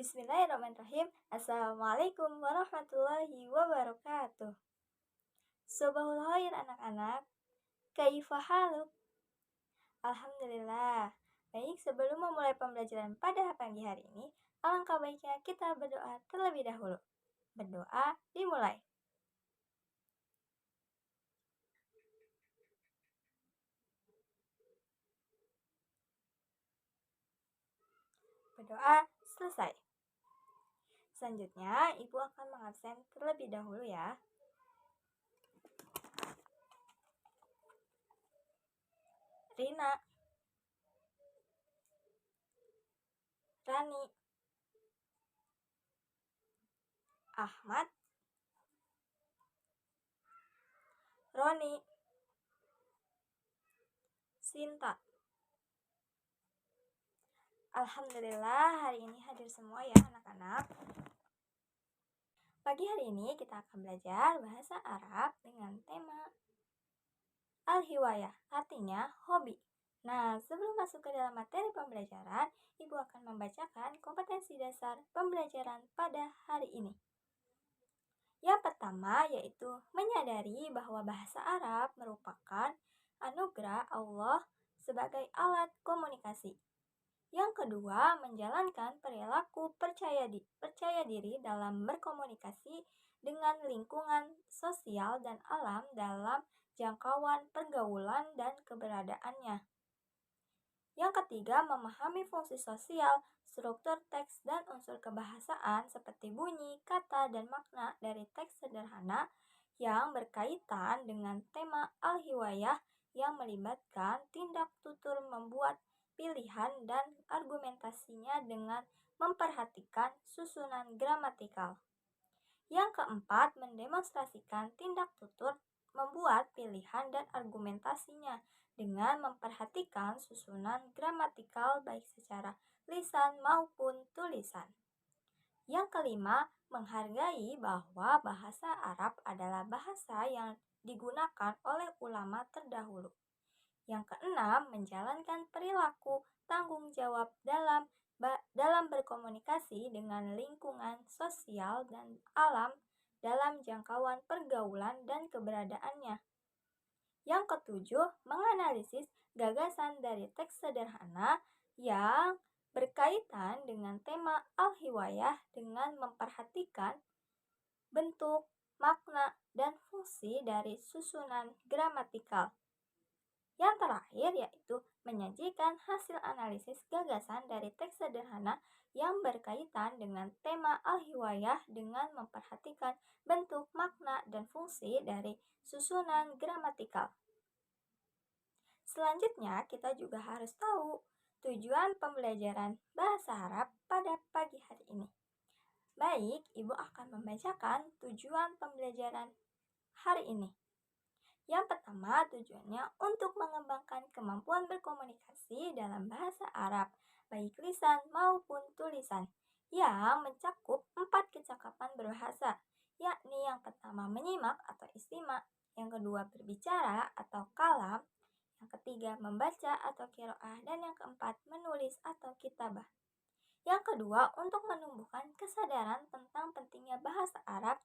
Bismillahirrahmanirrahim. Assalamualaikum warahmatullahi wabarakatuh. Sobahul khair anak-anak. Kaifa haluk? Alhamdulillah. Baik, sebelum memulai pembelajaran pada pagi hari ini, alangkah baiknya kita berdoa terlebih dahulu. Berdoa dimulai. Berdoa selesai. Selanjutnya, Ibu akan mengabsen terlebih dahulu ya. Rina, Rani, Ahmad, Roni, Sinta. Alhamdulillah hari ini hadir semua ya anak-anak. Pagi hari ini kita akan belajar bahasa Arab dengan tema Al-Hiwayah, artinya hobi. Nah, sebelum masuk ke dalam materi pembelajaran, Ibu akan membacakan kompetensi dasar pembelajaran pada hari ini. Yang pertama yaitu menyadari bahwa bahasa Arab merupakan anugerah Allah sebagai alat komunikasi. Yang kedua, menjalankan perilaku percaya diri dalam berkomunikasi dengan lingkungan sosial dan alam dalam jangkauan pergaulan dan keberadaannya. Yang ketiga, memahami fungsi sosial, struktur teks dan unsur kebahasaan seperti bunyi, kata, dan makna dari teks sederhana yang berkaitan dengan tema al-hiwayah yang melibatkan tindak tutur membuat pilihan dan argumentasinya dengan memperhatikan susunan gramatikal. Yang keempat, mendemonstrasikan tindak tutur membuat pilihan dan argumentasinya dengan memperhatikan susunan gramatikal baik secara lisan maupun tulisan. Yang kelima, menghargai bahwa bahasa Arab adalah bahasa yang digunakan oleh ulama terdahulu. Yang keenam, menjalankan perilaku tanggung jawab dalam berkomunikasi dengan lingkungan sosial dan alam dalam jangkauan pergaulan dan keberadaannya. Yang ketujuh, menganalisis gagasan dari teks sederhana yang berkaitan dengan tema al-hiwayah dengan memperhatikan bentuk, makna, dan fungsi dari susunan gramatikal. Yang terakhir yaitu menyajikan hasil analisis gagasan dari teks sederhana yang berkaitan dengan tema al-hiwayah dengan memperhatikan bentuk, makna, dan fungsi dari susunan gramatikal. Selanjutnya, kita juga harus tahu tujuan pembelajaran bahasa Arab pada pagi hari ini. Baik, Ibu akan membacakan tujuan pembelajaran hari ini. Yang pertama, tujuannya untuk mengembangkan kemampuan berkomunikasi dalam bahasa Arab, baik lisan maupun tulisan, yang mencakup 4 kecakapan berbahasa, yakni yang pertama menyimak atau istima, yang kedua berbicara atau kalam, yang ketiga membaca atau qiraah, dan yang keempat menulis atau kitabah. Yang kedua, untuk menumbuhkan kesadaran tentang pentingnya bahasa Arab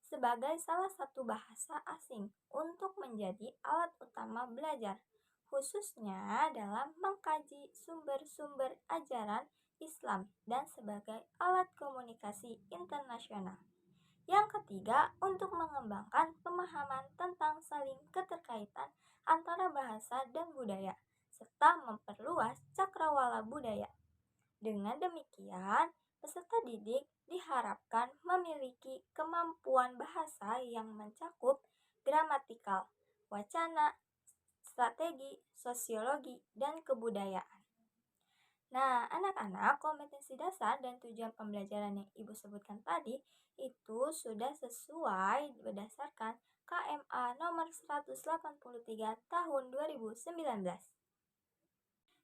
sebagai salah satu bahasa asing untuk menjadi alat utama belajar, khususnya dalam mengkaji sumber-sumber ajaran Islam dan sebagai alat komunikasi internasional. Yang ketiga, untuk mengembangkan pemahaman tentang saling keterkaitan antara bahasa dan budaya, serta memperluas cakrawala budaya. Dengan demikian, peserta didik diharapkan memiliki kemampuan bahasa yang mencakup gramatikal, wacana, strategi, sosiologi, dan kebudayaan. Nah, anak-anak, kompetensi dasar dan tujuan pembelajaran yang Ibu sebutkan tadi itu sudah sesuai berdasarkan KMA nomor 183 tahun 2019.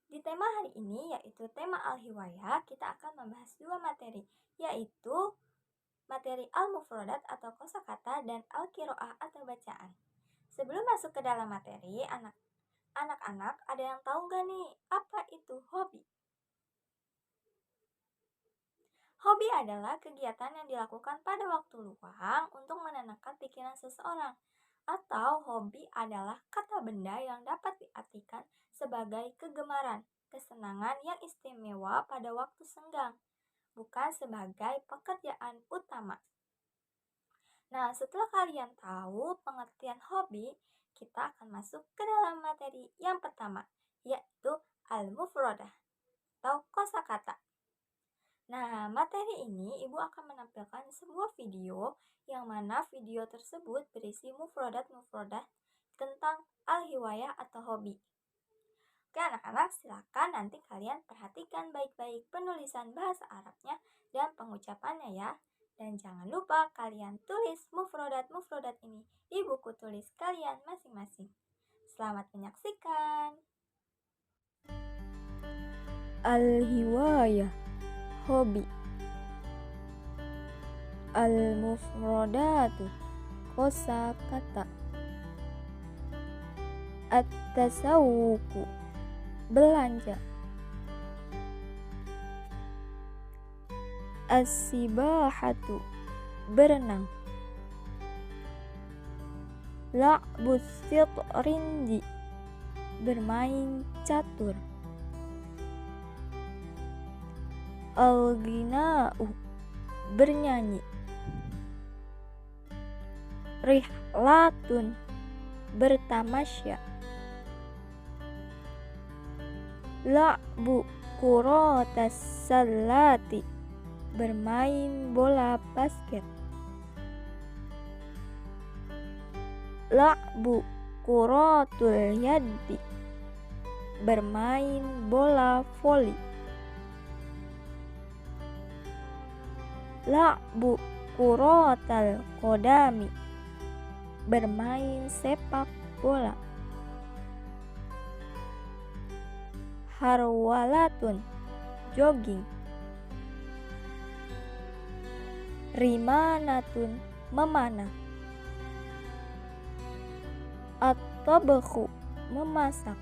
Di tema hari ini, yaitu tema al-hiwayah, kita akan membahas 2 materi, yaitu materi al-mufradat atau kosakata dan al-qiraah atau bacaan. Sebelum masuk ke dalam materi, anak-anak ada yang tahu gak nih apa itu hobi? Hobi adalah kegiatan yang dilakukan pada waktu luang untuk menenangkan pikiran seseorang. Atau hobi adalah kata benda yang dapat diartikan sebagai kegemaran, kesenangan yang istimewa pada waktu senggang, bukan sebagai pekerjaan utama. Nah, setelah kalian tahu pengertian hobi, kita akan masuk ke dalam materi yang pertama, yaitu al-mufradah atau kosakata. Nah, materi ini Ibu akan menampilkan sebuah video yang mana video tersebut berisi mufradat-mufradat tentang al-hiwayah atau hobi. Oke anak-anak, silakan nanti kalian perhatikan baik-baik penulisan bahasa Arabnya dan pengucapannya ya. Dan jangan lupa kalian tulis mufradat-mufradat ini di buku tulis kalian masing-masing. Selamat menyaksikan. Al-hiwayah, hobi. Al-mufradatu, kosakata. At-tasawwuku, belanja. As-sibahatu, berenang. La'bus sitrindi, bermain catur. Al-ghina'u, bernyanyi. Rihlatun, bertamasya. La'bu kuratas salati, bermain bola basket. La'bu kuratul yaddi, bermain bola voli. La'bu kuratal qodami, bermain sepak bola. Harwalatun, jogging. Rimanatun, memanah. At-tabakhu, memasak.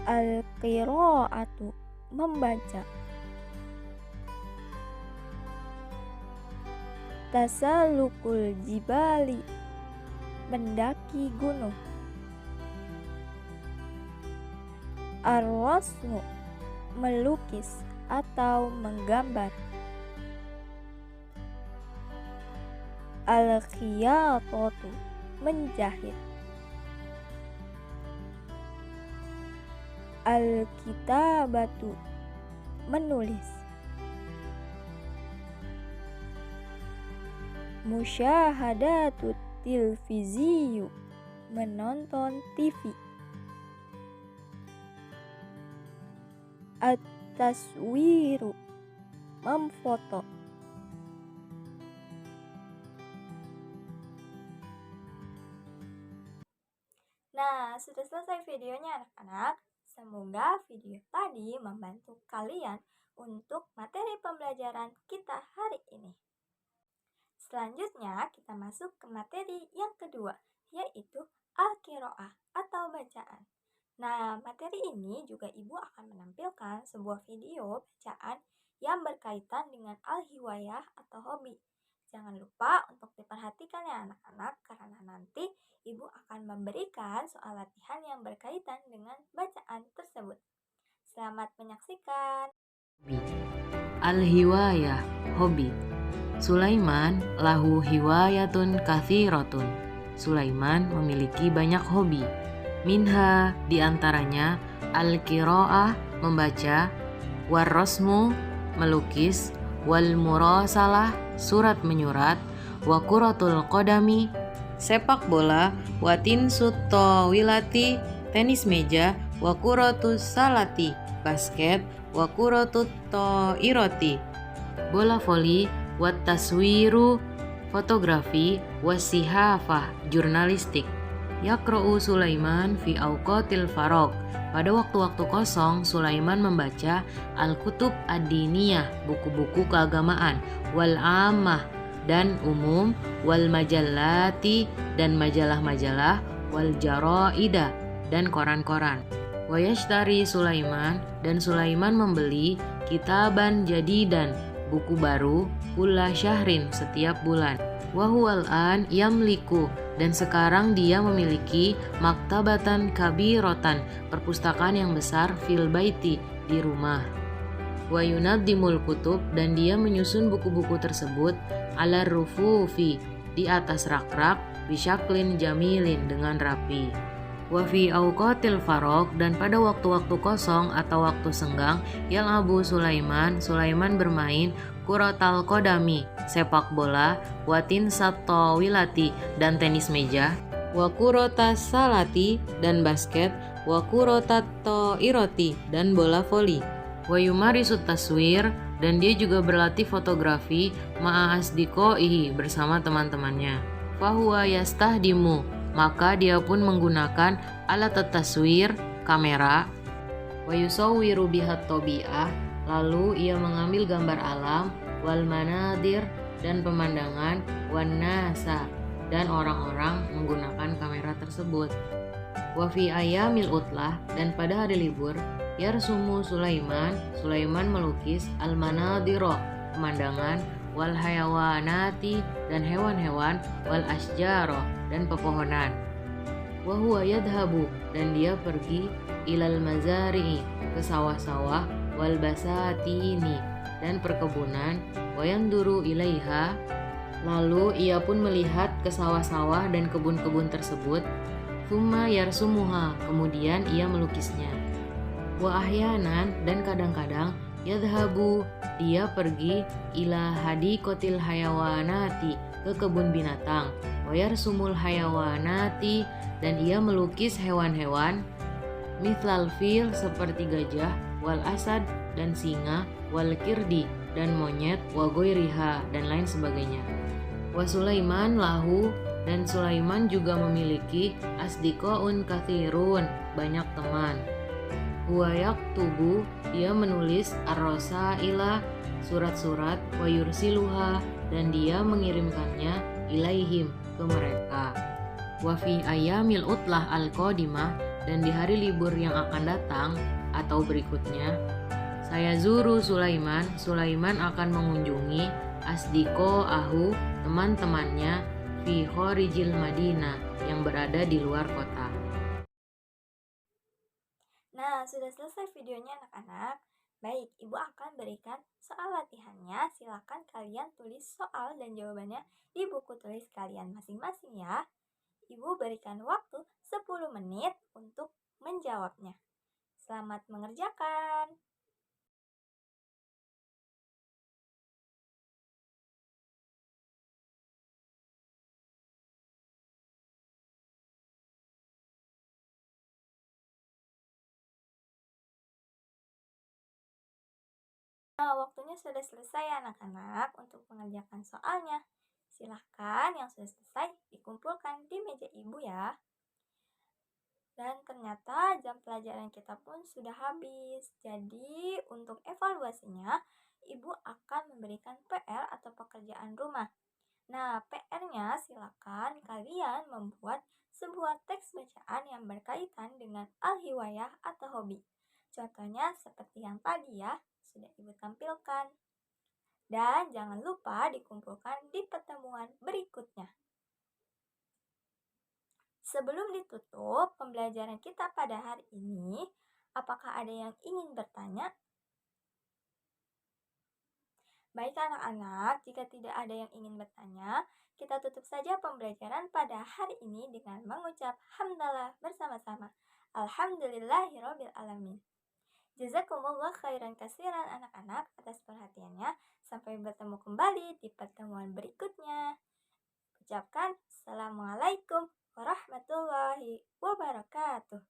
Al-qira'atu, membaca. Tasalukul jibali, mendaki gunung. Ar-rasmu, melukis atau menggambar. Al-khiyatatu, menjahit. Al-kitabatu, menulis. Musyahadatu tilviziyu, menonton TV. At-taswiru, memfoto. Nah, sudah selesai videonya anak-anak. Semoga video tadi membantu kalian untuk materi pembelajaran kita hari ini. Selanjutnya kita masuk ke materi yang kedua, yaitu al-qiraah atau bacaan. Nah, materi ini juga Ibu akan menampilkan sebuah video bacaan yang berkaitan dengan al-hiwayah atau hobi. Jangan lupa untuk diperhatikan ya anak-anak, karena nanti Ibu akan memberikan soal latihan yang berkaitan dengan bacaan tersebut. Selamat menyaksikan. Al-hiwayah, hobi. Sulaiman lahu hiwayatun kathiratun. Sulaiman memiliki banyak hobi. Minha, diantaranya al-qiraah, membaca, warrasmu, melukis, wal murasalah, surat menyurat, wa kuratul qodami, sepak bola, watin sutawilati, tenis meja, wa kuratus salati, basket, wa kuratut ta'irati, bola voli, wat taswiru, fotografi, wasihafah, jurnalistik. Yaqra'u Sulaiman fi awqatil faragh. Pada waktu-waktu kosong, Sulaiman membaca al-kutub ad-diniyah, buku-buku keagamaan, wal ammah, dan umum, wal majallati, dan majalah-majalah, wal jaraida, dan koran-koran. Wayashtari Sulaiman, dan Sulaiman membeli kitaban jadidan, buku baru, kulla syahrin, setiap bulan. Wahuwal an yamliku, dan sekarang dia memiliki maktabatan kabirotan, perpustakaan yang besar, fil baiti, di rumah. Wa yunaddimul kutub, dan dia menyusun buku-buku tersebut ala rufufi, di atas rak-rak, bisyaklin jamilin, dengan rapi. Wa fi awqatil farok, dan pada waktu-waktu kosong atau waktu senggang, yal'abu Sulaiman bermain kuratal kodami, sepak bola, watin satawilati, dan tenis meja, wa kurotas salati, dan basket, wa kurotat iroti, dan bola voli. Wa yumarisut taswir, dan dia juga berlatih fotografi ma'asdikoihi, bersama teman-temannya. Fahuwa yastahdimu, maka dia pun menggunakan alat taswir, kamera. Wa yusawwiru bihat tobi'ah, lalu ia mengambil gambar alam, wal manadir, dan pemandangan, wan nasa, dan orang-orang menggunakan kamera tersebut. Wa fi ayamil utlah, dan pada hari libur, yarsumu Sulaiman melukis al manadiro, pemandangan, wal hayawanati, dan hewan-hewan, wal asjaro, dan pepohonan. Wa huwa yadhabu, dan dia pergi ilal mazari'i, ke sawah-sawah, wal basatini, dan perkebunan, wa yanduru ilaiha, lalu ia pun melihat ke sawah-sawah dan kebun-kebun tersebut. Thumma yarsumuha, kemudian ia melukisnya. Wa ahyanan, dan kadang-kadang, yadhabu, dia pergi ila hadikotil hayawanati, ke kebun binatang, wa yarsumul hayawanati, dan ia melukis hewan-hewan, mithlal fil, seperti gajah, wal asad, dan singa, wal kirdi, dan monyet, wa goiriha, dan lain sebagainya. Wa Sulaiman lahu, dan Sulaiman juga memiliki asdikoun kathirun, banyak teman. Huwa yaktubu, dia menulis ar-rosaila, surat-surat, wa yursiluha, dan dia mengirimkannya ilaihim, ke mereka. Wa fi ayamil utlah al-qadimah, dan di hari libur yang akan datang atau berikutnya, saya zuru Sulaiman akan mengunjungi asdiko ahu, teman-temannya, fi khorijil Madinah, yang berada di luar kota. Nah, sudah selesai videonya anak-anak. Baik, Ibu akan berikan soal latihannya. Silakan kalian tulis soal dan jawabannya di buku tulis kalian masing-masing ya. Ibu berikan waktu 10 menit untuk menjawabnya. Selamat mengerjakan. Nah, waktunya sudah selesai ya anak-anak untuk mengerjakan soalnya. Silahkan yang sudah selesai dikumpulkan di meja ibu ya. Dan ternyata jam pelajaran kita pun sudah habis. Jadi untuk evaluasinya, ibu akan memberikan PR atau pekerjaan rumah. Nah, PR-nya silakan kalian membuat sebuah teks bacaan yang berkaitan dengan al-hiwayah atau hobi. Contohnya seperti yang tadi ya, sudah ibu tampilkan. Dan jangan lupa dikumpulkan di pertemuan berikutnya. Sebelum ditutup pembelajaran kita pada hari ini, apakah ada yang ingin bertanya? Baik anak-anak, jika tidak ada yang ingin bertanya, kita tutup saja pembelajaran pada hari ini dengan mengucap hamdalah bersama-sama. Alhamdulillahirabbil alamin. Jazakumullah khairan kasiran anak-anak atas perhatiannya. Sampai bertemu kembali di pertemuan berikutnya. Ucapkan Assalamualaikum warahmatullahi wabarakatuh.